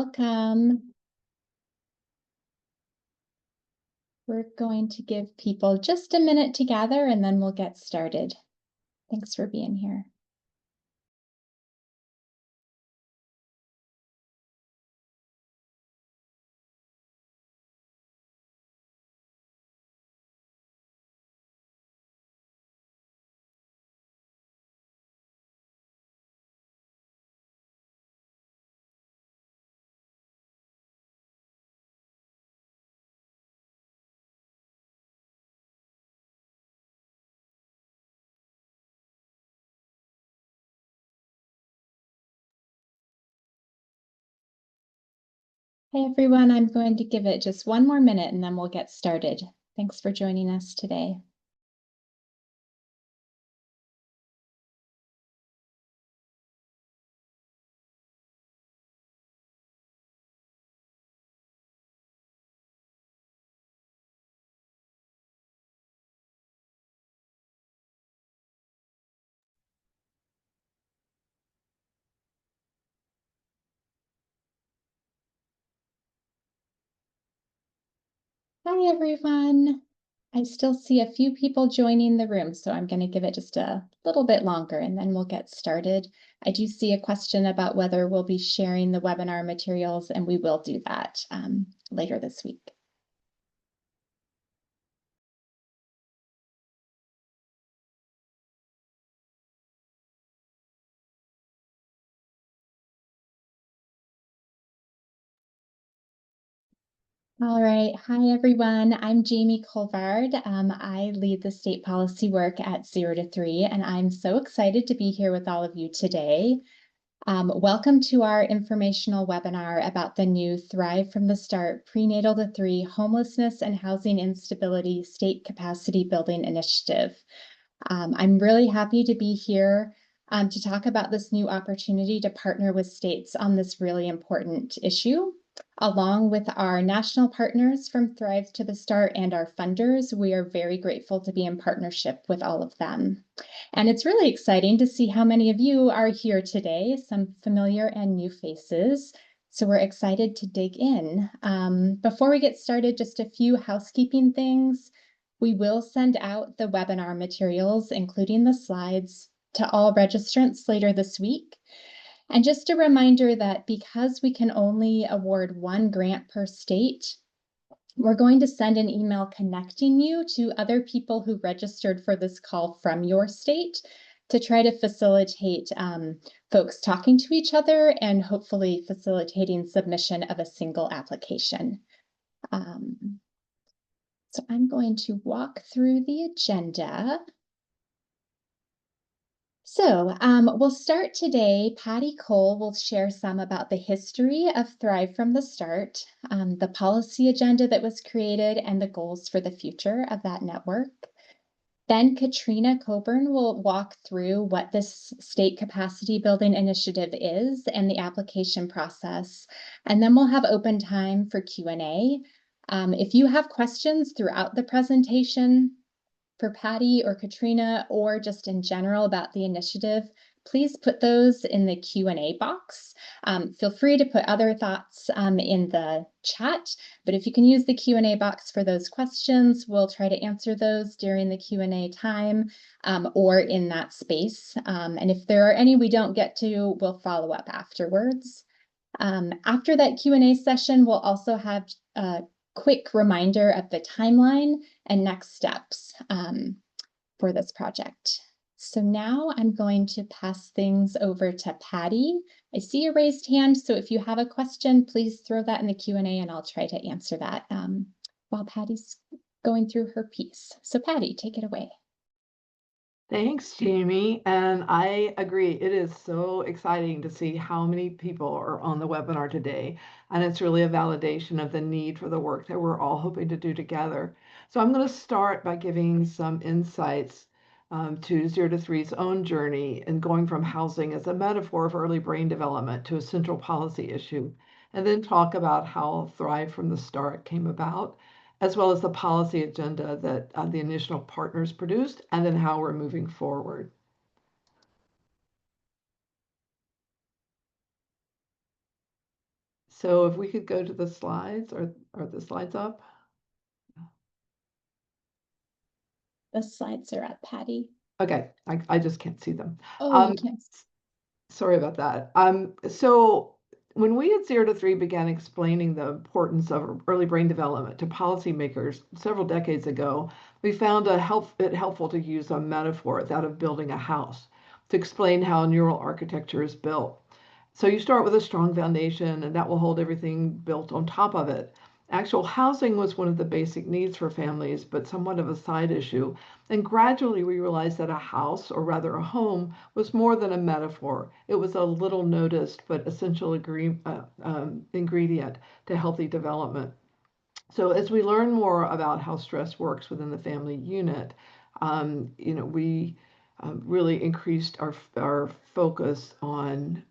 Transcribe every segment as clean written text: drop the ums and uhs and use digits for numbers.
Welcome. We're going to give people just a minute to gather and then we'll get started. Thanks for being here. Hey everyone, I'm going to give it just one more minute and then we'll get started. Thanks for joining us today. Hi everyone. I still see a few people joining the room, so I'm going to give it just a little bit longer and then we'll get started. I do see a question about whether we'll be sharing the webinar materials, and we will do that later this week. All right. Hi, everyone. I'm Jamie Colvard. I lead the state policy work at 0 to 3, and I'm so excited to be here with all of you today. Welcome to our informational webinar about the new Thrive from the Start Prenatal to 3 Homelessness and Housing Instability State Capacity Building Initiative. I'm really happy to be here to talk about this new opportunity to partner with states on this really important issue. Along with our national partners from Thrive to the Start and our funders, we are very grateful to be in partnership with all of them. And it's really exciting to see how many of you are here today, some familiar and new faces. So we're excited to dig in. Before we get started, just a few housekeeping things. We will send out the webinar materials, including the slides, to all registrants later this week. And just a reminder that because we can only award one grant per state, we're going to send an email connecting you to other people who registered for this call from your state to try to facilitate folks talking to each other and hopefully facilitating submission of a single application. So I'm going to walk through the agenda. So we'll start today. Patty Cole will share some about the history of Thrive from the Start, the policy agenda that was created, and the goals for the future of that network. Then Katrina Coburn will walk through what this state capacity building initiative is and the application process. And then we'll have open time for Q&A. If you have questions throughout the presentation, for Patty or Katrina, or just in general about the initiative, please put those in the Q&A box. Feel free to put other thoughts in the chat, but if you can use the Q&A box for those questions, we'll try to answer those during the Q&A time or in that space. And if there are any we don't get to, we'll follow up afterwards. After that Q&A session, we'll also have a quick reminder of the timeline and next steps for this project. So now I'm going to pass things over to Patty. I see a raised hand, so if you have a question, please throw that in the Q&A and I'll try to answer that while Patty's going through her piece. So Patty, take it away. Thanks, Jamie. And I agree. It is so exciting to see how many people are on the webinar today. And it's really a validation of the need for the work that we're all hoping to do together. So I'm going to start by giving some insights to 0 to 3's own journey and going from housing as a metaphor of early brain development to a central policy issue, and then talk about how Thrive from the Start came about, as well as the policy agenda that the initial partners produced, and then how we're moving forward. So if we could go to the slides, are the slides up? The slides are up, Patty. Okay, I just can't see them. Oh, you Um, can't. Sorry about that. So when we at 0 to 3 began explaining the importance of early brain development to policymakers several decades ago, we found it helpful to use a metaphor, that of building a house, to explain how neural architecture is built. So you start with a strong foundation, and that will hold everything built on top of it. Actual housing was one of the basic needs for families, but somewhat of a side issue. And gradually we realized that a house, or rather a home, was more than a metaphor. It was a little noticed but essential ingredient to healthy development. So as we learn more about how stress works within the family unit, we really increased our focus on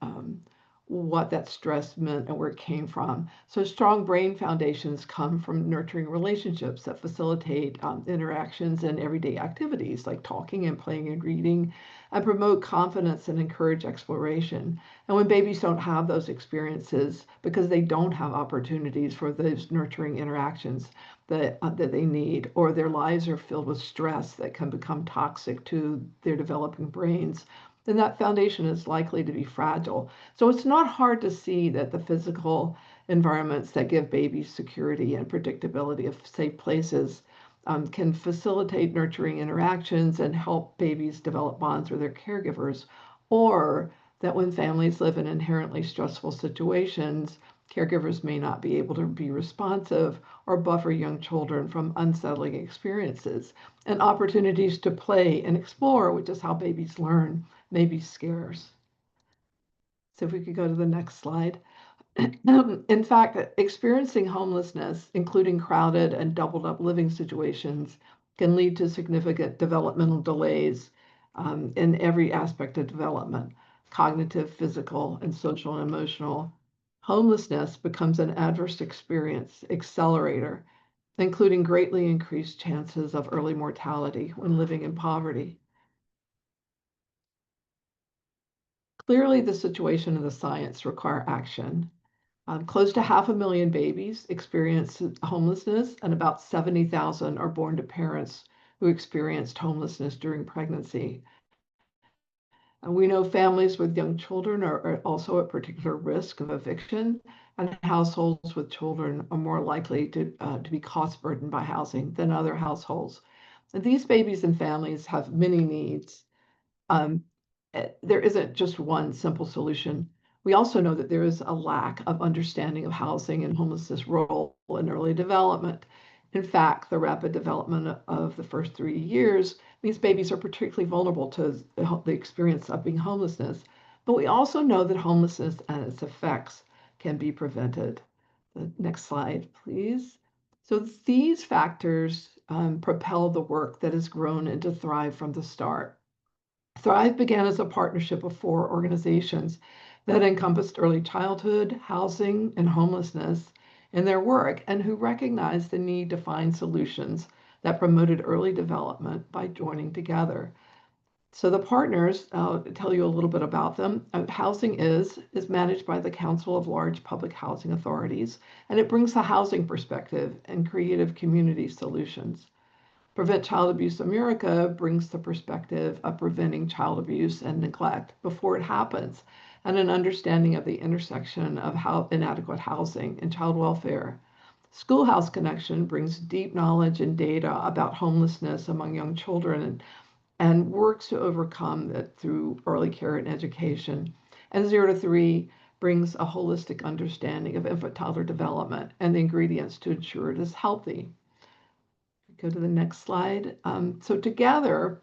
what that stress meant and where it came from. So strong brain foundations come from nurturing relationships that facilitate interactions and everyday activities like talking and playing and reading, and promote confidence and encourage exploration. And when babies don't have those experiences because they don't have opportunities for those nurturing interactions that they need, or their lives are filled with stress that can become toxic to their developing brains, then that foundation is likely to be fragile. So it's not hard to see that the physical environments that give babies security and predictability of safe places can facilitate nurturing interactions and help babies develop bonds with their caregivers, or that when families live in inherently stressful situations, caregivers may not be able to be responsive or buffer young children from unsettling experiences. And opportunities to play and explore, which is how babies learn, may be scarce. So if we could go to the next slide. In fact, experiencing homelessness, including crowded and doubled up living situations, can lead to significant developmental delays in every aspect of development: cognitive, physical, and social and emotional. Homelessness becomes an adverse experience accelerator, including greatly increased chances of early mortality when living in poverty. Clearly, the situation and the science require action. Close to 500,000 babies experience homelessness, and about 70,000 are born to parents who experienced homelessness during pregnancy. And we know families with young children are also at particular risk of eviction, and households with children are more likely to be cost burdened by housing than other households. And these babies and families have many needs. um, there isn't just one simple solution. We also know that there is a lack of understanding of housing and homelessness role in early development. In fact, the rapid development of the first 3 years means babies are particularly vulnerable to the experience of being homelessness. But we also know that homelessness and its effects can be prevented. The next slide, please. So these factors propel the work that has grown into Thrive from the start. Thrive began as a partnership of 4 organizations that encompassed early childhood, housing, and homelessness in their work, and who recognized the need to find solutions that promoted early development by joining together. So the partners, I'll tell you a little bit about them. Housing is managed by the Council of Large Public Housing Authorities, and it brings the housing perspective and creative community solutions. Prevent Child Abuse America brings the perspective of preventing child abuse and neglect before it happens, and an understanding of the intersection of how inadequate housing and child welfare. Schoolhouse Connection brings deep knowledge and data about homelessness among young children, and works to overcome it through early care and education. And 0 to 3 brings a holistic understanding of infant toddler development and the ingredients to ensure it is healthy. Go to the next slide. So together,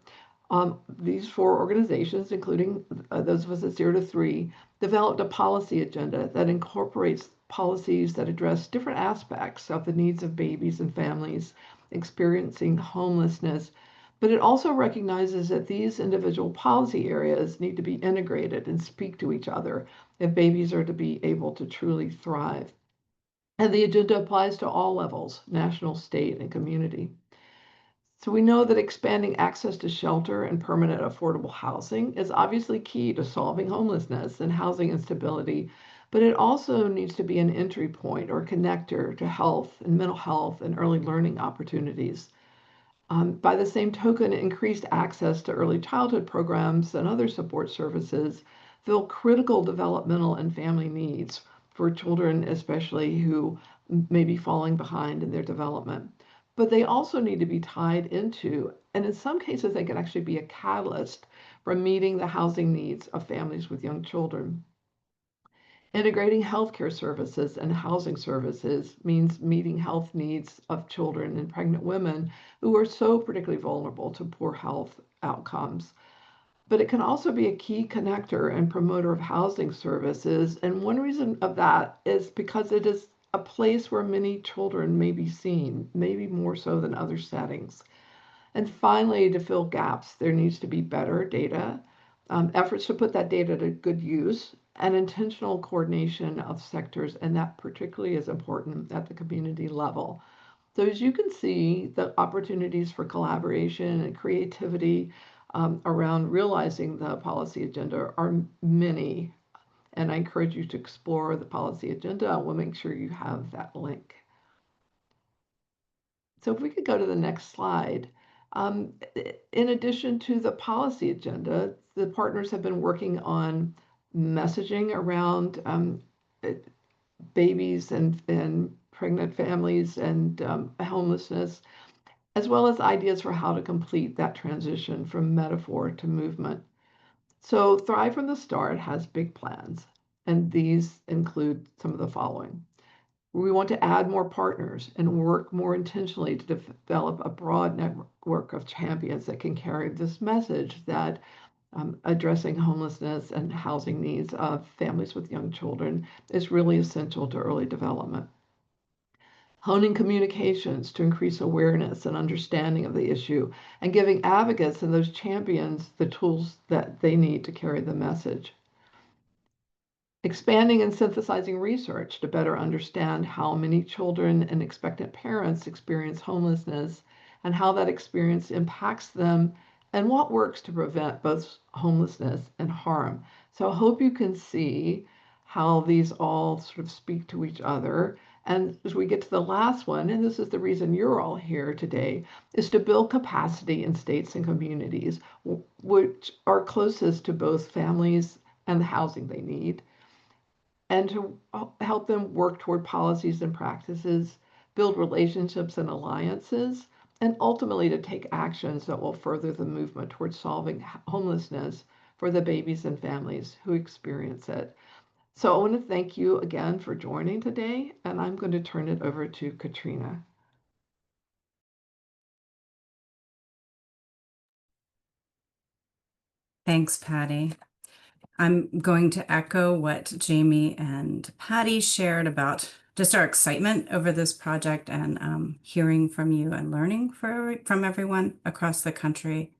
these 4 organizations, including those of us at 0 to 3, developed a policy agenda that incorporates policies that address different aspects of the needs of babies and families experiencing homelessness. But it also recognizes that these individual policy areas need to be integrated and speak to each other if babies are to be able to truly thrive. And the agenda applies to all levels: national, state, and community. So we know that expanding access to shelter and permanent affordable housing is obviously key to solving homelessness and housing instability, but it also needs to be an entry point or connector to health and mental health and early learning opportunities. By the same token, increased access to early childhood programs and other support services fill critical developmental and family needs for children, especially who may be falling behind in their development. But they also need to be tied into, and in some cases, they can actually be a catalyst for meeting the housing needs of families with young children. Integrating healthcare services and housing services means meeting health needs of children and pregnant women who are so particularly vulnerable to poor health outcomes. But it can also be a key connector and promoter of housing services. And one reason of that is because it is a place where many children may be seen, maybe more so than other settings. And finally, to fill gaps, there needs to be better data, efforts to put that data to good use, and intentional coordination of sectors. And that particularly is important at the community level. So, as you can see, the opportunities for collaboration and creativity around realizing the policy agenda are many. And I encourage you to explore the policy agenda. We'll make sure you have that link. So if we could go to the next slide. Um, in addition to the policy agenda, the partners have been working on messaging around babies and pregnant families and homelessness, as well as ideas for how to complete that transition from metaphor to movement. So Thrive from the Start has big plans, and these include some of the following. We want to add more partners and work more intentionally to develop a broad network of champions that can carry this message that addressing homelessness and housing needs of families with young children is really essential to early development. Honing communications to increase awareness and understanding of the issue, and giving advocates and those champions the tools that they need to carry the message. Expanding and synthesizing research to better understand how many children and expectant parents experience homelessness and how that experience impacts them and what works to prevent both homelessness and harm. So I hope you can see how these all sort of speak to each other. And as we get to the last one, and this is the reason you're all here today, is to build capacity in states and communities which are closest to both families and the housing they need, and to help them work toward policies and practices, build relationships and alliances, and ultimately to take actions that will further the movement towards solving homelessness for the babies and families who experience it. So I want to thank you again for joining today, and I'm going to turn it over to Katrina. Thanks, Patty. I'm going to echo what Jamie and Patty shared about just our excitement over this project and hearing from you and learning from everyone across the country.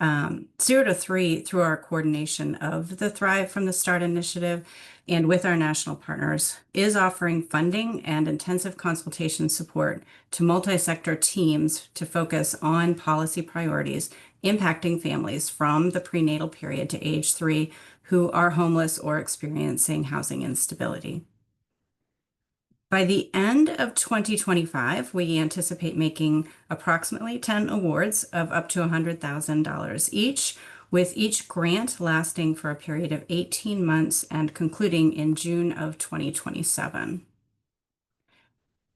0 to 3, through our coordination of the Thrive from the Start initiative and with our national partners, is offering funding and intensive consultation support to multi-sector teams to focus on policy priorities impacting families from the prenatal period to age 3 who are homeless or experiencing housing instability. By the end of 2025, we anticipate making approximately 10 awards of up to $100,000 each, with each grant lasting for a period of 18 months and concluding in June of 2027.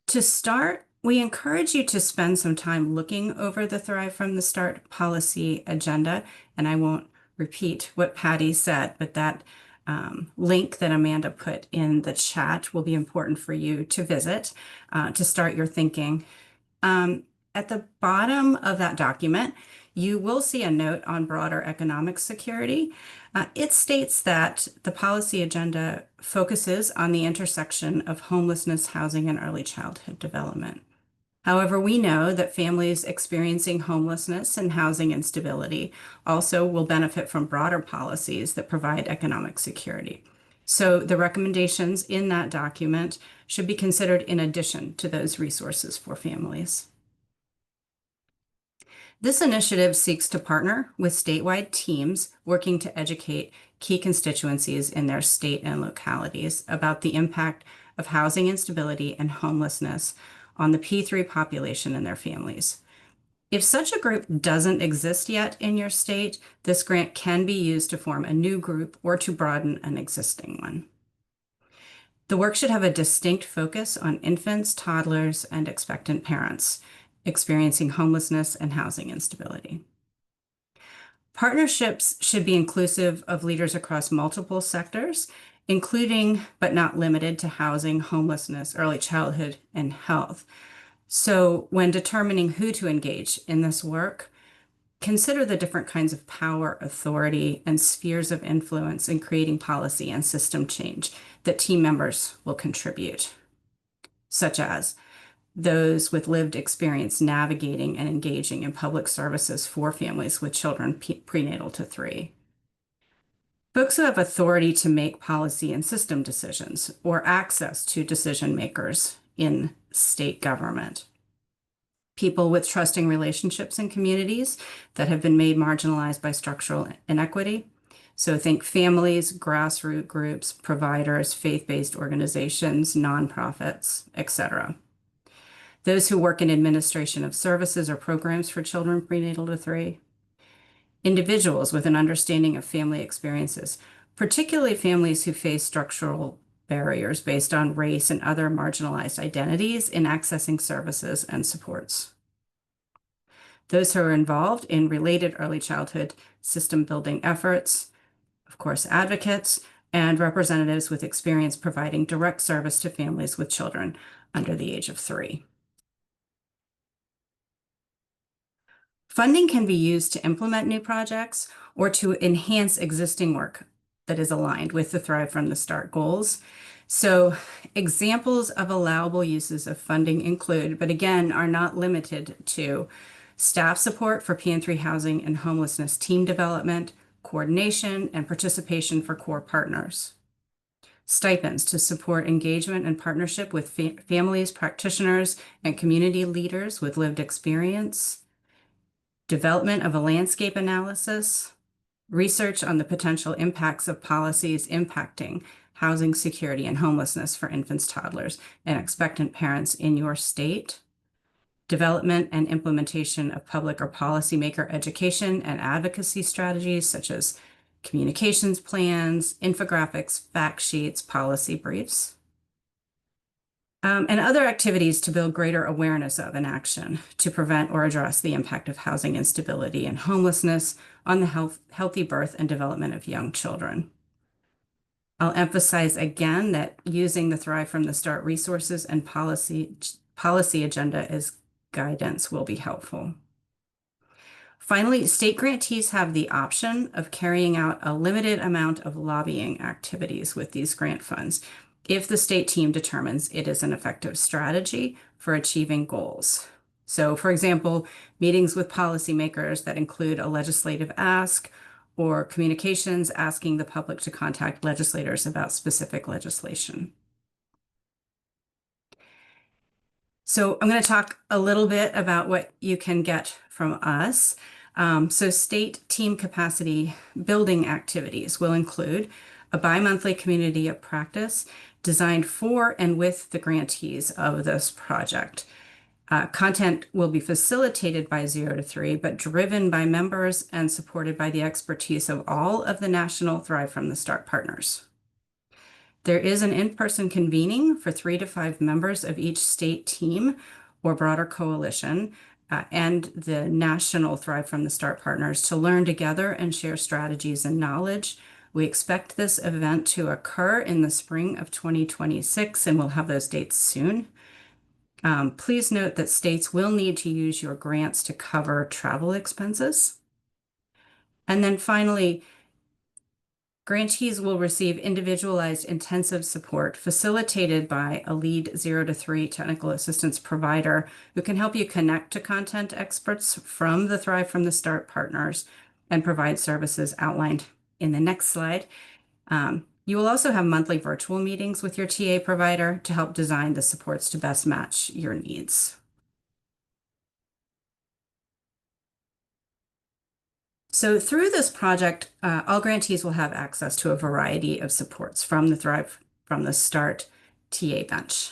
To start, we encourage you to spend some time looking over the Thrive from the Start policy agenda, and I won't repeat what Patty said, but that link that Amanda put in the chat will be important for you to visit to start your thinking. At the bottom of that document, you will see a note on broader economic security. It states that the policy agenda focuses on the intersection of homelessness, housing, and early childhood development. However, we know that families experiencing homelessness and housing instability also will benefit from broader policies that provide economic security. So the recommendations in that document should be considered in addition to those resources for families. This initiative seeks to partner with statewide teams working to educate key constituencies in their state and localities about the impact of housing instability and homelessness on the P3 population and their families. If such a group doesn't exist yet in your state, this grant can be used to form a new group or to broaden an existing one. The work should have a distinct focus on infants, toddlers, and expectant parents experiencing homelessness and housing instability. Partnerships should be inclusive of leaders across multiple sectors, including but not limited to housing, homelessness, early childhood, and health. So when determining who to engage in this work, consider the different kinds of power, authority, and spheres of influence in creating policy and system change that team members will contribute, such as those with lived experience navigating and engaging in public services for families with children prenatal to 3. Folks who have authority to make policy and system decisions or access to decision makers in state government. People with trusting relationships in communities that have been made marginalized by structural inequity. So think families, grassroots groups, providers, faith-based organizations, nonprofits, etc. Those who work in administration of services or programs for children prenatal to 3. Individuals with an understanding of family experiences, particularly families who face structural barriers based on race and other marginalized identities in accessing services and supports. Those who are involved in related early childhood system building efforts, of course, advocates, and representatives with experience providing direct service to families with children under the age of 3. Funding can be used to implement new projects or to enhance existing work that is aligned with the Thrive from the Start goals. So examples of allowable uses of funding include, but again, are not limited to staff support for PN3 housing and homelessness team development, coordination, and participation for core partners. Stipends to support engagement and partnership with families, practitioners, and community leaders with lived experience. Development of a landscape analysis, research on the potential impacts of policies impacting housing security and homelessness for infants, toddlers, and expectant parents in your state, development and implementation of public or policymaker education and advocacy strategies such as communications plans, infographics, fact sheets, policy briefs, and other activities to build greater awareness of and action to prevent or address the impact of housing instability and homelessness on the healthy birth and development of young children. I'll emphasize again that using the Thrive from the Start resources and policy agenda as guidance will be helpful. Finally, state grantees have the option of carrying out a limited amount of lobbying activities with these grant funds if the state team determines it is an effective strategy for achieving goals. So, for example, meetings with policymakers that include a legislative ask or communications asking the public to contact legislators about specific legislation. So I'm going to talk a little bit about what you can get from us. So state team capacity building activities will include a bi-monthly community of practice designed for and with the grantees of this project. Content will be facilitated by 0 to 3, but driven by members and supported by the expertise of all of the national Thrive from the Start partners. There is an in-person convening for 3 to 5 members of each state team or broader coalition and the national Thrive from the Start partners to learn together and share strategies and knowledge. We expect this event to occur in the spring of 2026, and we'll have those dates soon. Please note that states will need to use your grants to cover travel expenses. And then finally, grantees will receive individualized intensive support facilitated by a lead 0 to 3 technical assistance provider who can help you connect to content experts from the Thrive from the Start partners and provide services outlined in the next slide. You will also have monthly virtual meetings with your TA provider to help design the supports to best match your needs. So through this project, all grantees will have access to a variety of supports from the Thrive from the Start TA bench.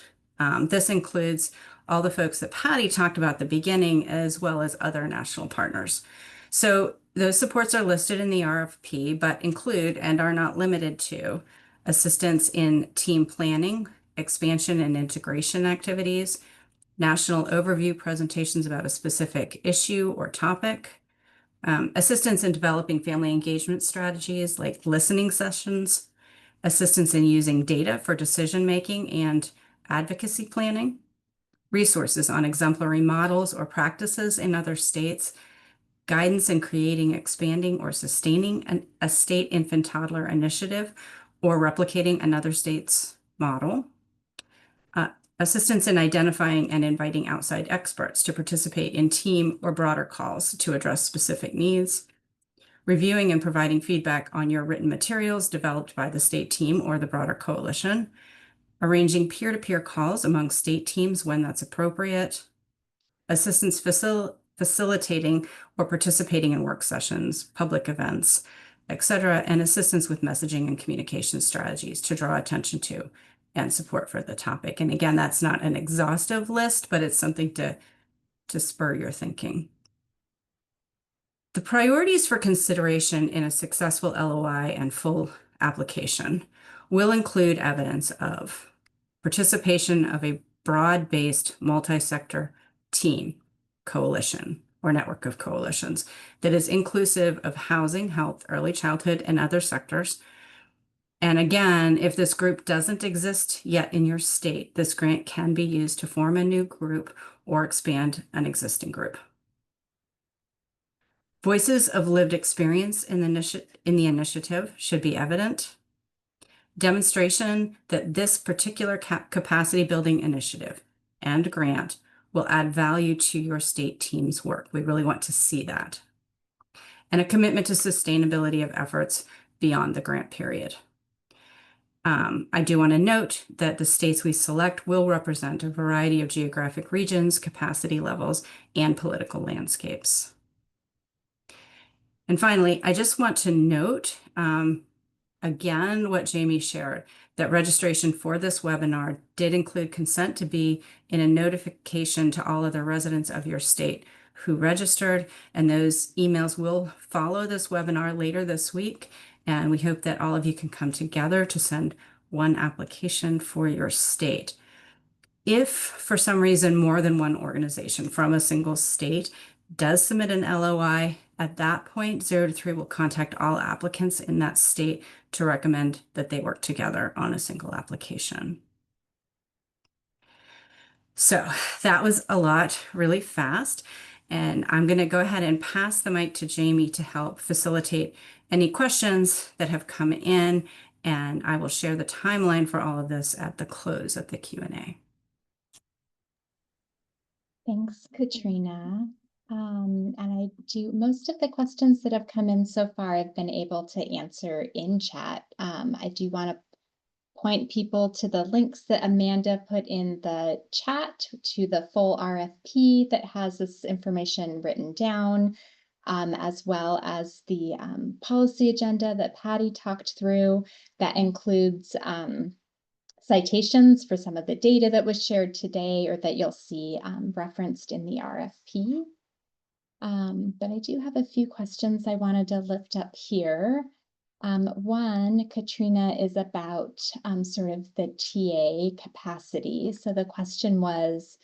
This includes all the folks that Patty talked about at the beginning, as well as other national partners. So those supports are listed in the RFP, but include and are not limited to assistance in team planning, expansion and integration activities, national overview presentations about a specific issue or topic, assistance in developing family engagement strategies like listening sessions, assistance in using data for decision making and advocacy planning, resources on exemplary models or practices in other states, guidance in creating, expanding, or sustaining a state infant toddler initiative or replicating another state's model, uh, assistance in identifying and inviting outside experts to participate in team or broader calls to address specific needs, reviewing and providing feedback on your written materials developed by the state team or the broader coalition, arranging peer-to-peer calls among state teams when that's appropriate, assistance facilitating or participating in work sessions, public events, etc., and assistance with messaging and communication strategies to draw attention to and support for the topic. And again, that's not an exhaustive list, but it's something to spur your thinking. The priorities for consideration in a successful LOI and full application will include evidence of participation of a broad-based multi-sector team, coalition, or network of coalitions that is inclusive of housing, health, early childhood, and other sectors. And again, if this group doesn't exist yet in your state, this grant can be used to form a new group or expand an existing group. Voices of lived experience in the initiative should be evident. Demonstration that this particular capacity building initiative and grant will add value to your state team's work. We really want to see that. And a commitment to sustainability of efforts beyond the grant period. I do want to note that the states we select will represent a variety of geographic regions, capacity levels, and political landscapes. And finally, I just want to note, again, what Jamie shared, that registration for this webinar did include consent to be in a notification to all other residents of your state who registered, and those emails will follow this webinar later this week. And we hope that all of you can come together to send one application for your state. If for some reason more than one organization from a single state does submit an LOI, at that point, 0 to 3 will contact all applicants in that state to recommend that they work together on a single application. So that was a lot really fast. And I'm going to go ahead and pass the mic to Jamie to help facilitate any questions that have come in. And I will share the timeline for all of this at the close of the Q&A. Thanks, Katrina. Most of the questions that have come in so far, I've been able to answer in chat. I do want to point people to the links that Amanda put in the chat to the full RFP that has this information written down, as well as the policy agenda that Patty talked through that includes citations for some of the data that was shared today or that you'll see referenced in the RFP. But I do have a few questions I wanted to lift up here. One, Katrina, is about sort of the TA capacity. So the question was,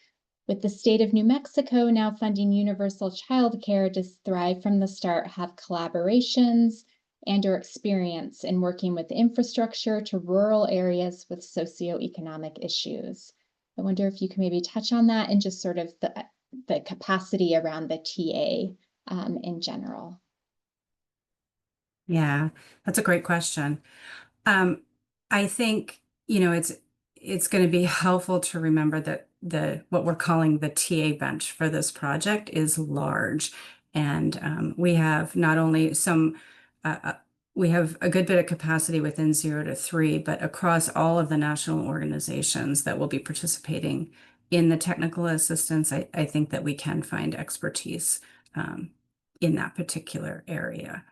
with the state of New Mexico now funding universal childcare, does Thrive from the Start have collaborations and/or experience in working with infrastructure to rural areas with socioeconomic issues? I wonder if you can maybe touch on that and just sort of the capacity around the TA in general. Yeah, that's a great question. I think, it's going to be helpful to remember that what we're calling the TA bench for this project is large. And we have not only we have a good bit of capacity within 0 to 3, but across all of the national organizations that will be participating in the technical assistance, I think that we can find expertise in that particular area.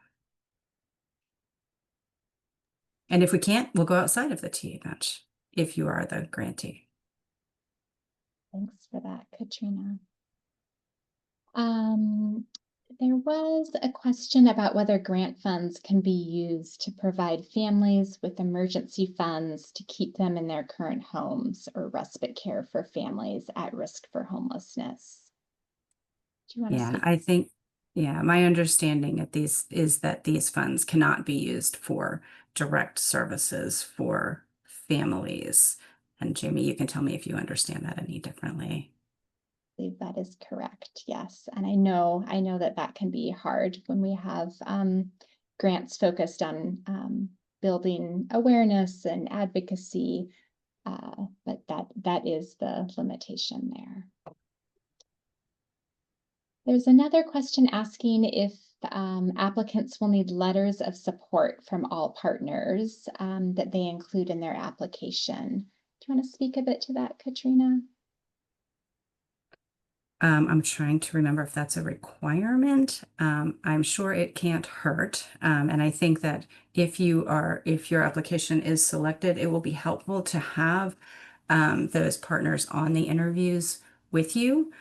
And if we can't, we'll go outside of the TA match if you are the grantee. Thanks for that, Katrina. There was a question about whether grant funds can be used to provide families with emergency funds to keep them in their current homes or respite care for families at risk for homelessness. Do you want to Yeah, speak? I think, yeah, my understanding at these is that these funds cannot be used for direct services for families. And Jamie, you can tell me if you understand that any differently. Believe that is correct. Yes. And I know that that can be hard when we have grants focused on building awareness and advocacy. But that is the limitation there. There's another question asking if applicants will need letters of support from all partners that they include in their application. Do you want to speak a bit to that, Katrina? I'm trying to remember if that's a requirement. I'm sure it can't hurt. And I think that if your application is selected, it will be helpful to have those partners on the interviews with you.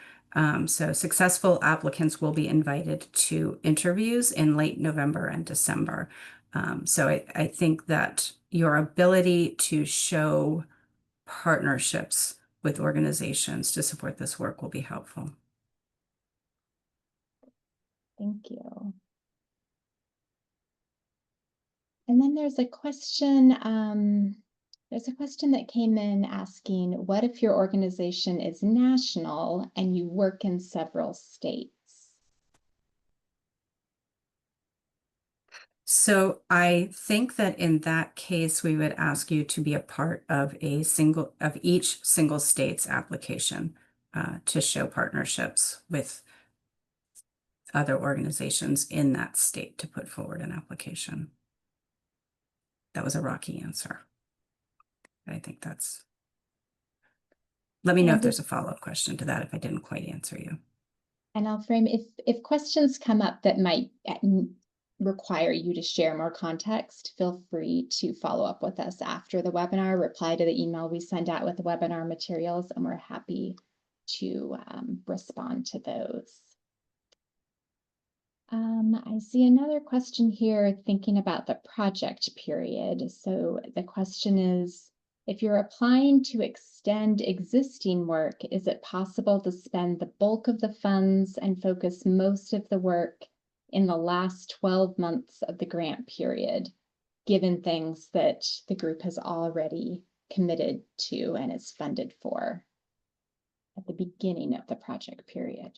So successful applicants will be invited to interviews in late November and December. So I think that your ability to show partnerships with organizations to support this work will be helpful. Thank you. And then there's a question that came in asking, what if your organization is national and you work in several states? So I think that in that case, we would ask you to be a part of each single state's application to show partnerships with other organizations in that state to put forward an application. That was a rocky answer. I think that's. Let me know if there's a follow-up question to that if I didn't quite answer you. And I'll frame if questions come up that might require you to share more context, feel free to follow up with us after the webinar, reply to the email we send out with the webinar materials, and we're happy to respond to those. I see another question here thinking about the project period. So the question is, if you're applying to extend existing work, is it possible to spend the bulk of the funds and focus most of the work in the last 12 months of the grant period, given things that the group has already committed to and is funded for at the beginning of the project period?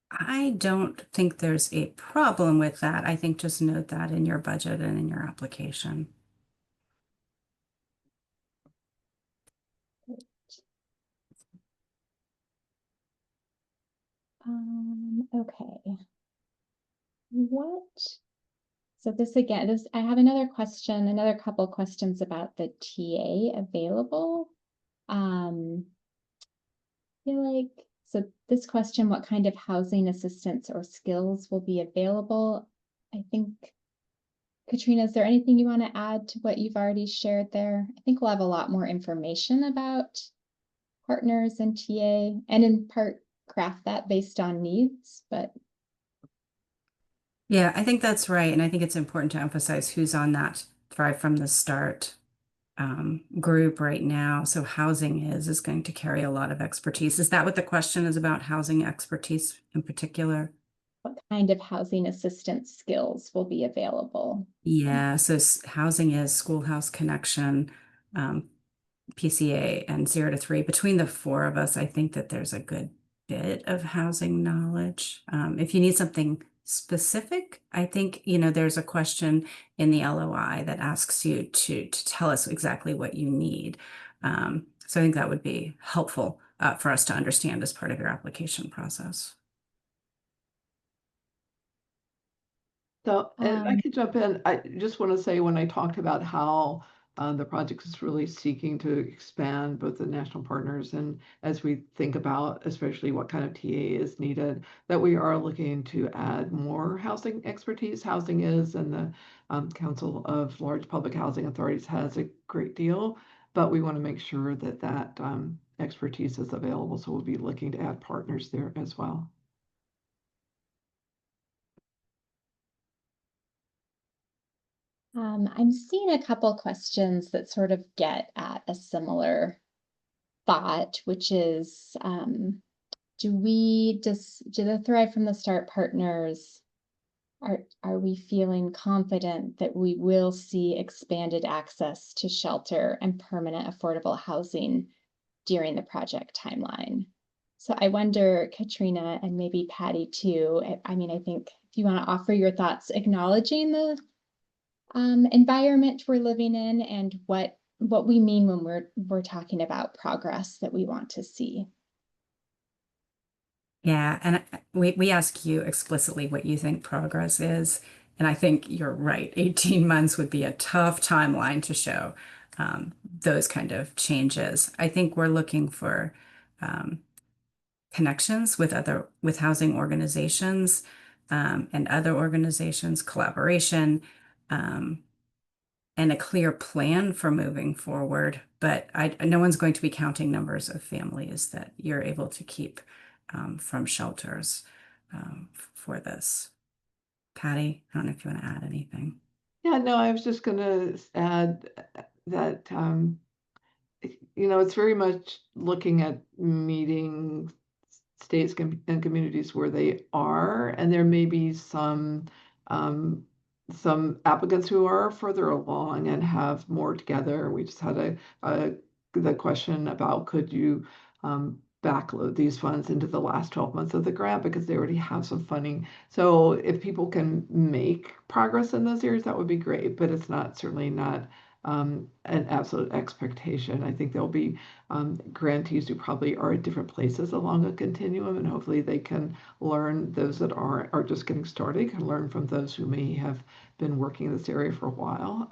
I don't think there's a problem with that. I think just note that in your budget and in your application. Okay. So this again, I have another question, another couple questions about the TA available. Feel like, so this question, what kind of housing assistance or skills will be available? I think, Katrina, is there anything you want to add to what you've already shared there? I think we'll have a lot more information about partners and TA, and in part craft that based on needs, but Yeah, I think that's right. And I think it's important to emphasize who's on that Thrive from the Start group right now. So housing is going to carry a lot of expertise. Is that what the question is about, housing expertise in particular? what kind of housing assistance skills will be available? Yeah, so housing is Schoolhouse Connection, PCA, and 0 to 3. Between the four of us, I think that there's a good bit of housing knowledge. If you need something specific, I think, there's a question in the LOI that asks you to tell us exactly what you need. So I think that would be helpful for us to understand as part of your application process. So, and I could jump in. I just want to say when I talked about how The project is really seeking to expand both the national partners and as we think about especially what kind of TA is needed, that we are looking to add more housing expertise. Housing is, and the Council of Large Public Housing Authorities has a great deal, but we want to make sure that expertise is available. So we'll be looking to add partners there as well. I'm seeing a couple questions that sort of get at a similar thought, which is, do the Thrive from the Start partners, are we feeling confident that we will see expanded access to shelter and permanent affordable housing during the project timeline? So I wonder, Katrina, and maybe Patty too, I mean, I think if you want to offer your thoughts, acknowledging the environment we're living in and what we mean when we're talking about progress that we want to see. Yeah, and we ask you explicitly what you think progress is. And I think you're right. 18 months would be a tough timeline to show those kind of changes. I think we're looking for connections with housing organizations and other organizations, collaboration, um, and a clear plan for moving forward. But no one's going to be counting numbers of families that you're able to keep from shelters for this. Patty, I don't know if you want to add anything. Yeah, no, I was just going to add that, it's very much looking at meeting states and communities where they are, and there may be um, some applicants who are further along and have more together. We just had the question about could you backload these funds into the last 12 months of the grant because they already have some funding. So if people can make progress in those areas, that would be great, but it's certainly not an absolute expectation. I think there'll be grantees who probably are at different places along a continuum, and hopefully they can learn. Those that are just getting started can learn from those who may have been working in this area for a while.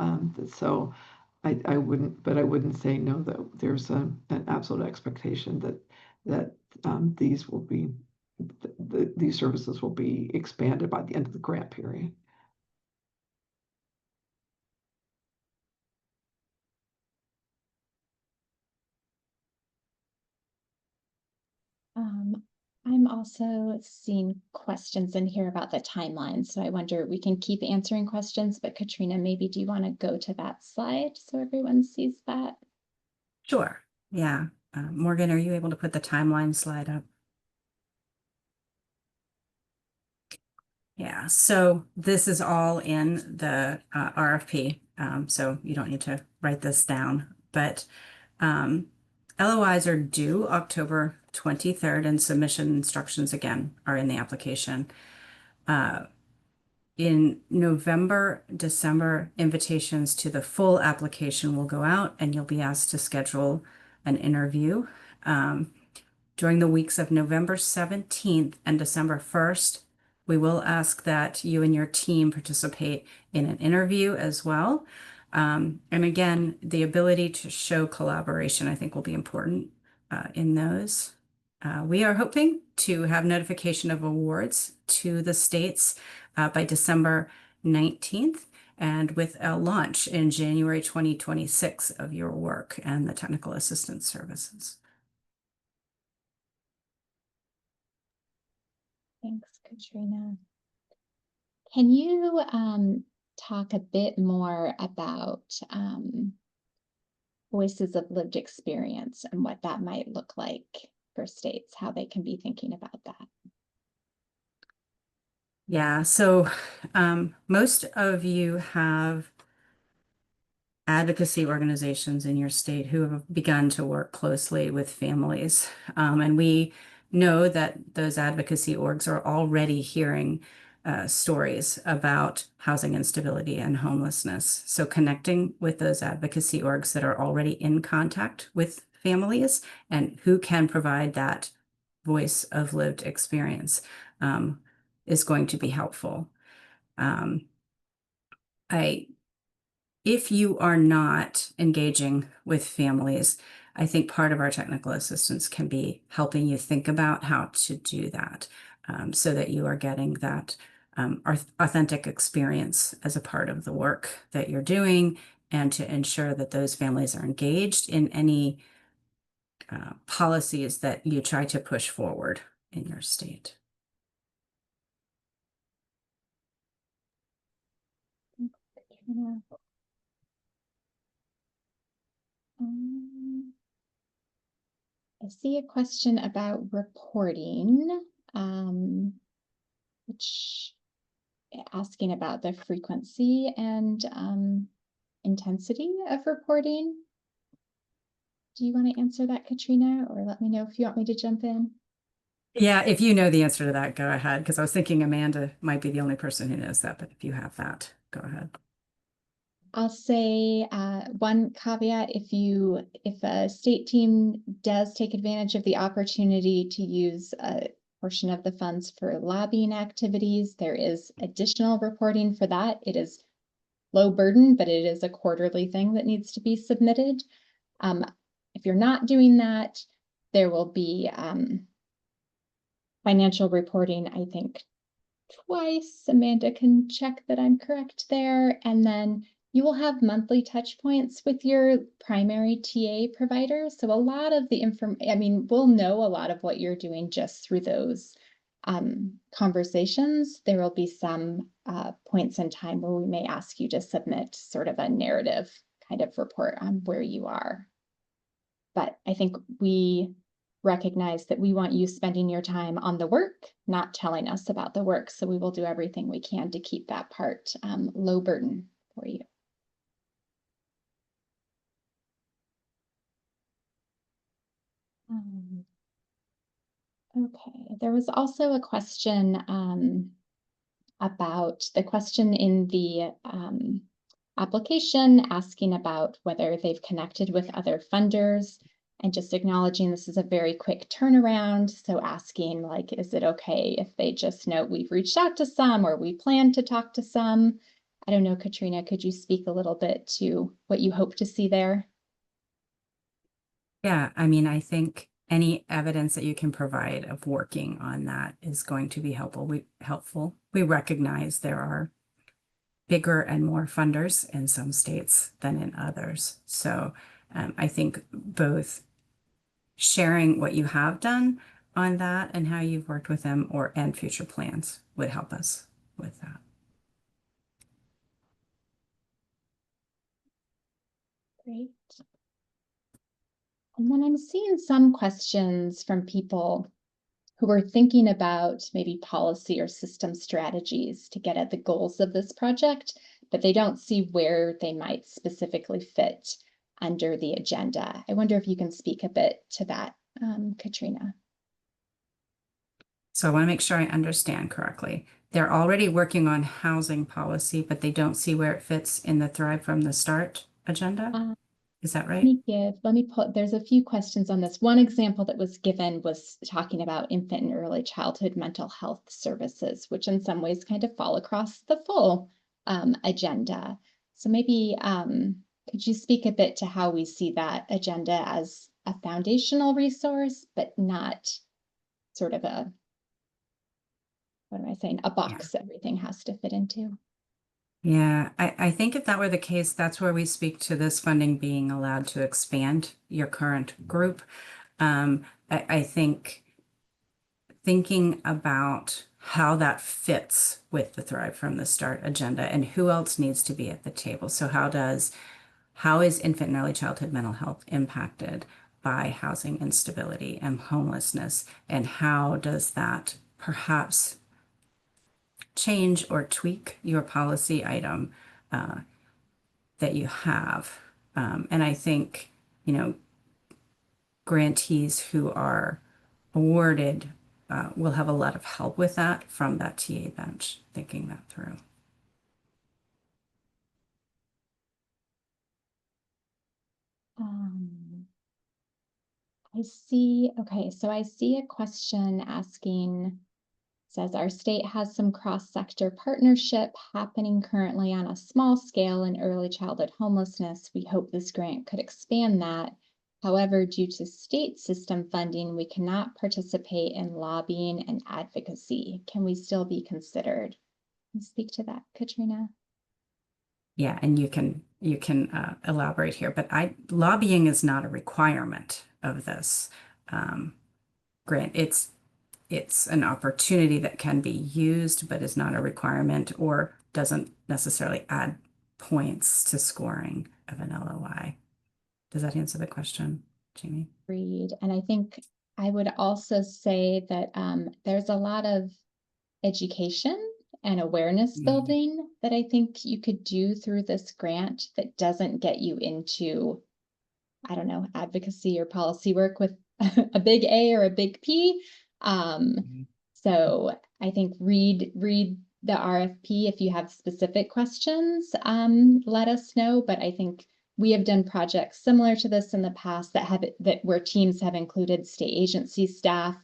So I wouldn't say no that there's an absolute expectation that these services will be expanded by the end of the grant period. I'm also seeing questions in here about the timeline. So I wonder, we can keep answering questions, but Katrina, maybe do you want to go to that slide so everyone sees that? Sure. Yeah. Morgan, are you able to put the timeline slide up? Yeah, so this is all in the RFP, so you don't need to write this down. But LOIs are due October 23rd, and submission instructions again are in the application. In November, December, invitations to the full application will go out, and you'll be asked to schedule an interview. During the weeks of November 17th and December 1st, we will ask that you and your team participate in an interview as well. And again, the ability to show collaboration, I think, will be important in those. We are hoping to have notification of awards to the states by December 19th, and with a launch in January 2026 of your work and the technical assistance services. Thanks, Katrina. Can you talk a bit more about voices of lived experience and what that might look like for states, how they can be thinking about that? Yeah, so most of you have advocacy organizations in your state who have begun to work closely with families. And we know that those advocacy orgs are already hearing stories about housing instability and homelessness. So connecting with those advocacy orgs that are already in contact with families and who can provide that voice of lived experience is going to be helpful. I if you are not engaging with families, I think part of our technical assistance can be helping you think about how to do that, so that you are getting that authentic experience as a part of the work that you're doing, and to ensure that those families are engaged in any policies that you try to push forward in your state. Katrina. Um, I see a question about reporting, which asking about the frequency and intensity of reporting. Do you want to answer that, Katrina, or let me know if you want me to jump in? Yeah, if you know the answer to that, go ahead, because I was thinking Amanda might be the only person who knows that, but if you have that, go ahead. I'll say one caveat, if a state team does take advantage of the opportunity to use a portion of the funds for lobbying activities, there is additional reporting for that. It is low burden, but it is a quarterly thing that needs to be submitted. If you're not doing that, there will be financial reporting, I think twice. Amanda can check that I'm correct there. And then you will have monthly touch points with your primary TA provider. So a lot of the we'll know a lot of what you're doing just through those conversations. There will be some points in time where we may ask you to submit sort of a narrative kind of report on where you are. But I think we recognize that we want you spending your time on the work, not telling us about the work. So we will do everything we can to keep that part low burden for you. Okay, there was also a question about the question in the application asking about whether they've connected with other funders, and just acknowledging this is a very quick turnaround. So asking like, is it okay if they just know we've reached out to some or we plan to talk to some? I don't know, Katrina, could you speak a little bit to what you hope to see there? Yeah, I mean, I think any evidence that you can provide of working on that is going to be helpful. We recognize there are bigger and more funders in some states than in others. So I think both sharing what you have done on that and how you've worked with them and future plans would help us with that. Great. And then I'm seeing some questions from people who are thinking about maybe policy or system strategies to get at the goals of this project, but they don't see where they might specifically fit under the agenda. I wonder if you can speak a bit to that, Katrina. So I want to make sure I understand correctly. They're already working on housing policy, but they don't see where it fits in the Thrive from the Start agenda. Is that right? There's a few questions on this. One example that was given was talking about infant and early childhood mental health services, which in some ways kind of fall across the full agenda. So maybe could you speak a bit to how we see that agenda as a foundational resource, but not sort of what am I saying, a box everything has to fit into? Yeah, I think if that were the case, that's where we speak to this funding being allowed to expand your current group. I think thinking about how that fits with the Thrive from the Start agenda and who else needs to be at the table. So how is infant and early childhood mental health impacted by housing instability and homelessness? And how does that perhaps change or tweak your policy item that you have? And I think, grantees who are awarded will have a lot of help with that from that TA bench, thinking that through. Okay, so I see a question asking Says our state has some cross-sector partnership happening currently on a small scale in early childhood homelessness. We hope this grant could expand that. However, due to state system funding, we cannot participate in lobbying and advocacy. Can we still be considered? Can you speak to that, Katrina? Yeah, and you can elaborate here, but lobbying is not a requirement of this grant. It's an opportunity that can be used, but is not a requirement or doesn't necessarily add points to scoring of an LOI. Does that answer the question, Jamie? Agreed. And I think I would also say that there's a lot of education and awareness building that I think you could do through this grant that doesn't get you into, I don't know, advocacy or policy work with a big A or a big P. So I think read the RFP if you have specific questions, let us know. But I think we have done projects similar to this in the past where teams have included state agency staff.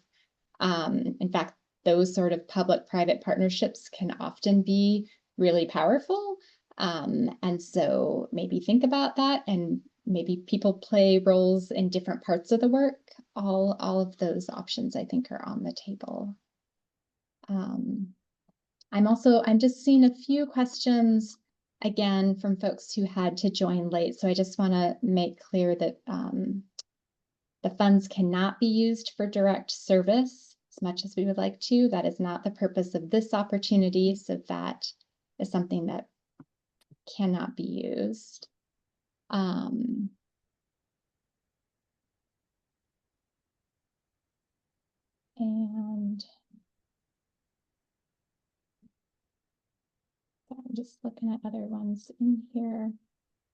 In fact, those sort of public-private partnerships can often be really powerful. And so maybe think about that, and maybe people play roles in different parts of the work. All of those options, I think, are on the table. I'm just seeing a few questions again from folks who had to join late. So I just want to make clear that the funds cannot be used for direct service as much as we would like to. That is not the purpose of this opportunity. So that is something that cannot be used. And I'm just looking at other ones in here.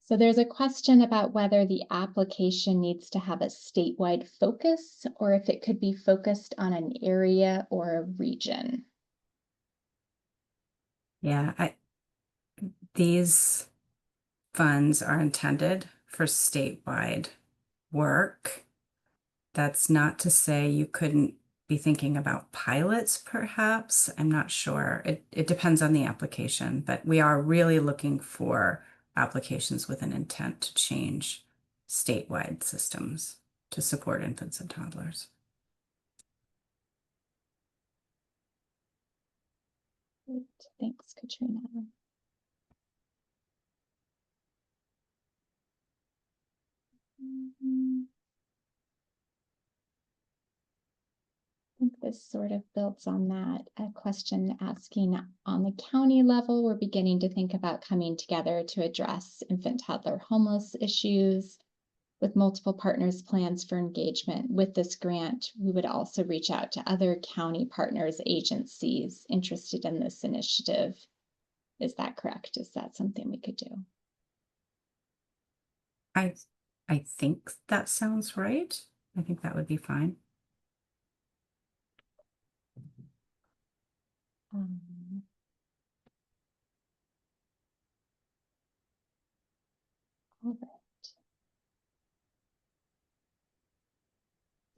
So there's a question about whether the application needs to have a statewide focus or if it could be focused on an area or a region. Yeah, these funds are intended for statewide work. That's not to say you couldn't be thinking about pilots, perhaps. I'm not sure. It depends on the application, but we are really looking for applications with an intent to change statewide systems to support infants and toddlers. Great. Thanks, Katrina. I think this sort of builds on that. A question asking on the county level, we're beginning to think about coming together to address infant toddler homeless issues with multiple partners' plans for engagement. With this grant, we would also reach out to other county partners, agencies interested in this initiative. Is that correct? Is that something we could do? I think that sounds right. I think that would be fine. All right.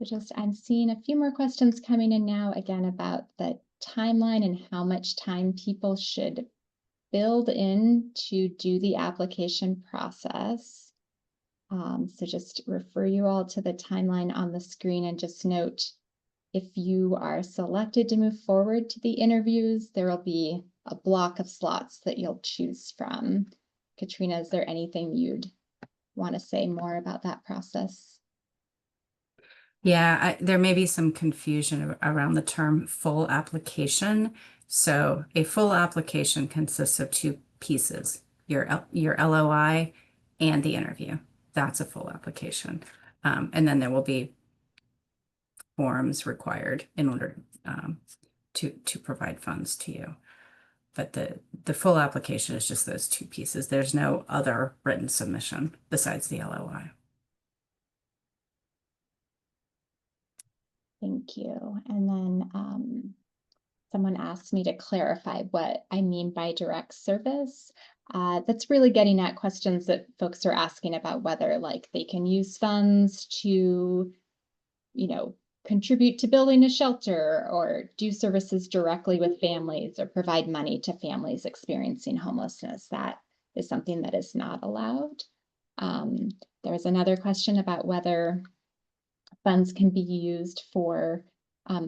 So I'm seeing a few more questions coming in now, again, about the timeline and how much time people should build in to do the application process. So just refer you all to the timeline on the screen, and just note, if you are selected to move forward to the interviews, there will be a block of slots that you'll choose from. Katrina, is there anything you'd want to say more about that process? Yeah, there may be some confusion around the term full application. So a full application consists of two pieces, your LOI and the interview. That's a full application. And then there will be forms required in order to provide funds to you. But the full application is just those two pieces. There's no other written submission besides the LOI. Thank you. And then someone asked me to clarify what I mean by direct service. That's really getting at questions that folks are asking about whether like they can use funds to, contribute to building a shelter or do services directly with families or provide money to families experiencing homelessness. That is something that is not allowed. There was another question about whether funds can be used for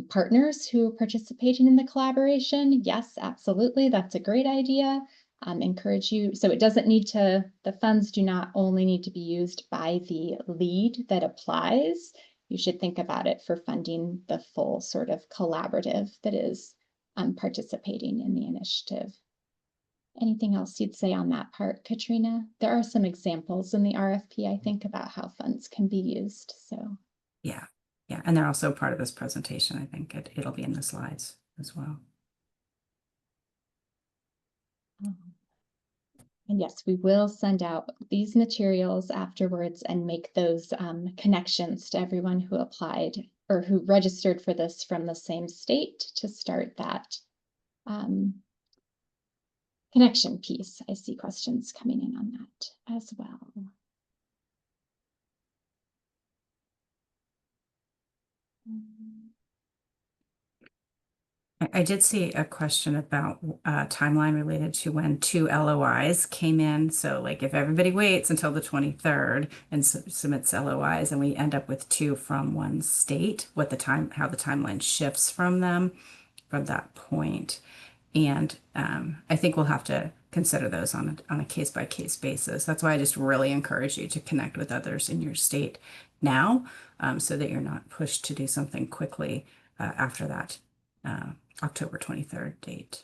partners who are participating in the collaboration. Yes, absolutely. That's a great idea. Encourage you. So it doesn't need to, the funds do not only need to be used by the lead that applies. You should think about it for funding the full sort of collaborative that is participating in the initiative. Anything else you'd say on that part, Katrina? There are some examples in the RFP, I think, about how funds can be used. So. Yeah, yeah, and they're also part of this presentation. I think it'll be in the slides as well. And yes, we will send out these materials afterwards and make those connections to everyone who applied or who registered for this from the same state to start that connection piece. I see questions coming in on that as well. I did see a question about timeline related to when 2 LOIs came in. So like if everybody waits until the 23rd and submits LOIs and we end up with 2 from one state, what the time, how the timeline shifts from them from that point. And I think we'll have to consider those on a case-by-case basis. That's why I just really encourage you to connect with others in your state now, so that you're not pushed to do something quickly after that October 23rd date.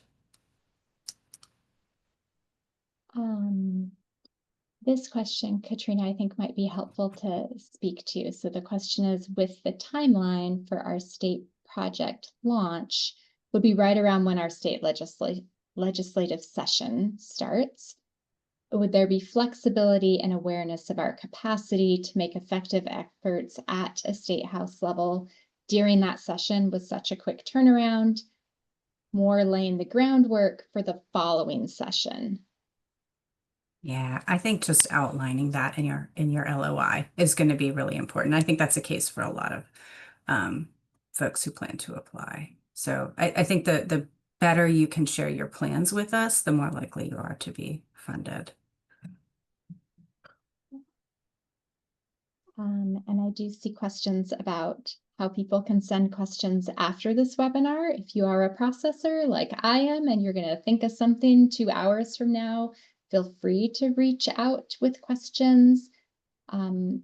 This question, Katrina, I think might be helpful to speak to. So the question is, with the timeline for our state project launch would be right around when our state legislative session starts. Would there be flexibility and awareness of our capacity to make effective efforts at a state house level during that session with such a quick turnaround, more laying the groundwork for the following session? Yeah, I think just outlining that in your LOI is going to be really important. I think that's the case for a lot of folks who plan to apply. So I think the better you can share your plans with us, the more likely you are to be funded. And I do see questions about how people can send questions after this webinar. If you are a processor like I am, and you're going to think of something 2 hours from now, feel free to reach out with questions. And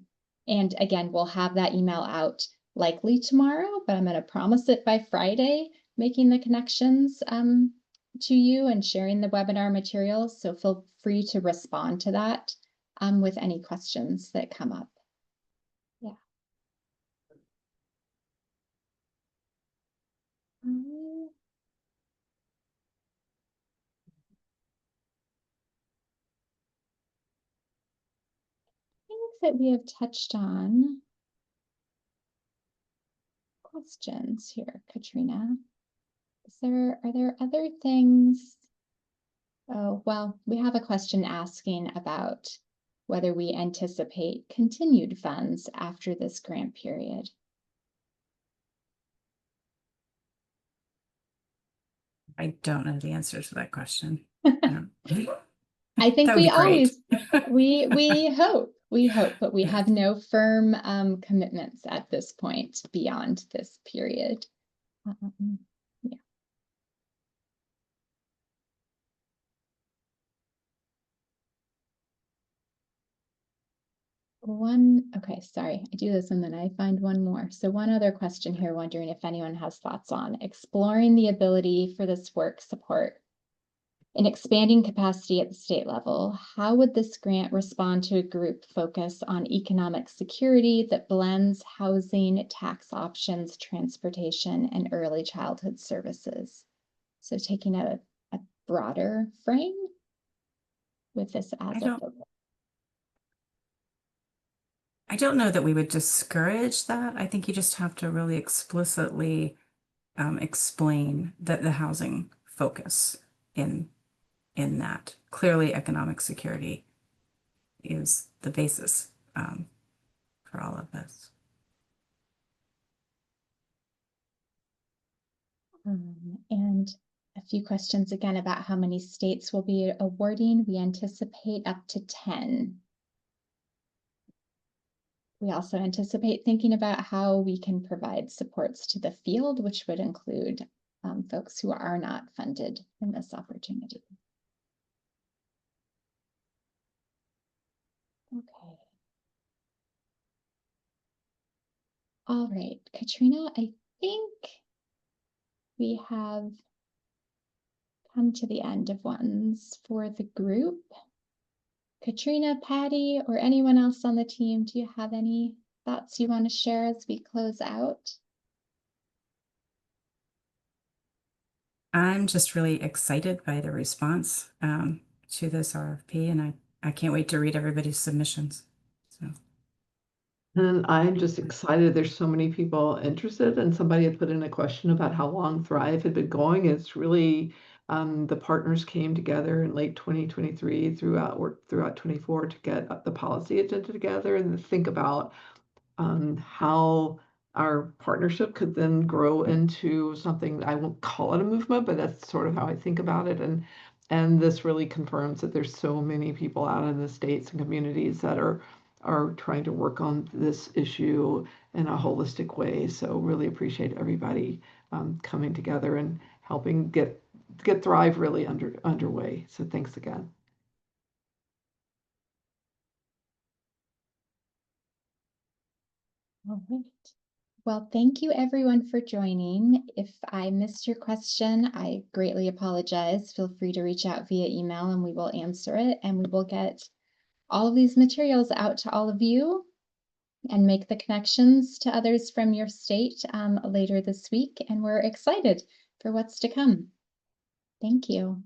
again, we'll have that email out likely tomorrow, but I'm going to promise it by Friday, making the connections to you and sharing the webinar materials. So feel free to respond to that with any questions that come up. Yeah. Things that we have touched on. Questions here, Katrina. Are there other things? Oh, well, we have a question asking about whether we anticipate continued funds after this grant period. I don't know the answer to that question. I think That would we be great. we hope, but we have no firm commitments at this point beyond this period. Yeah. Okay, sorry, I do this and then I find one more. So one other question here, wondering if anyone has thoughts on exploring the ability for this work support in expanding capacity at the state level. How would this grant respond to a group focus on economic security that blends housing, tax options, transportation, and early childhood services? So taking a broader frame with this as a focus. I don't know that we would discourage that. I think you just have to really explicitly explain the housing focus in that. Clearly, economic security is the basis for all of this. And a few questions again about how many states will be awarding. We anticipate up to 10. We also anticipate thinking about how we can provide supports to the field, which would include folks who are not funded in this opportunity. Okay. All right, Katrina, I think we have come to the end of ones for the group. Katrina, Patty, or anyone else on the team, do you have any thoughts you want to share as we close out? I'm just really excited by the response to this RFP, and I can't wait to read everybody's submissions. So. And I'm just excited. There's so many people interested, and somebody had put in a question about how long Thrive had been going. It's really the partners came together in late 2023 throughout 24 to get the policy agenda together and to think about how our partnership could then grow into something. I won't call it a movement, but that's sort of how I think about it. And this really confirms that there's so many people out in the states and communities that are trying to work on this issue in a holistic way. So really appreciate everybody coming together and helping get Thrive really underway. So thanks again. All right. Well, thank you everyone for joining. If I missed your question, I greatly apologize. Feel free to reach out via email and we will answer it. And we will get all of these materials out to all of you and make the connections to others from your state later this week. And we're excited for what's to come. Thank you.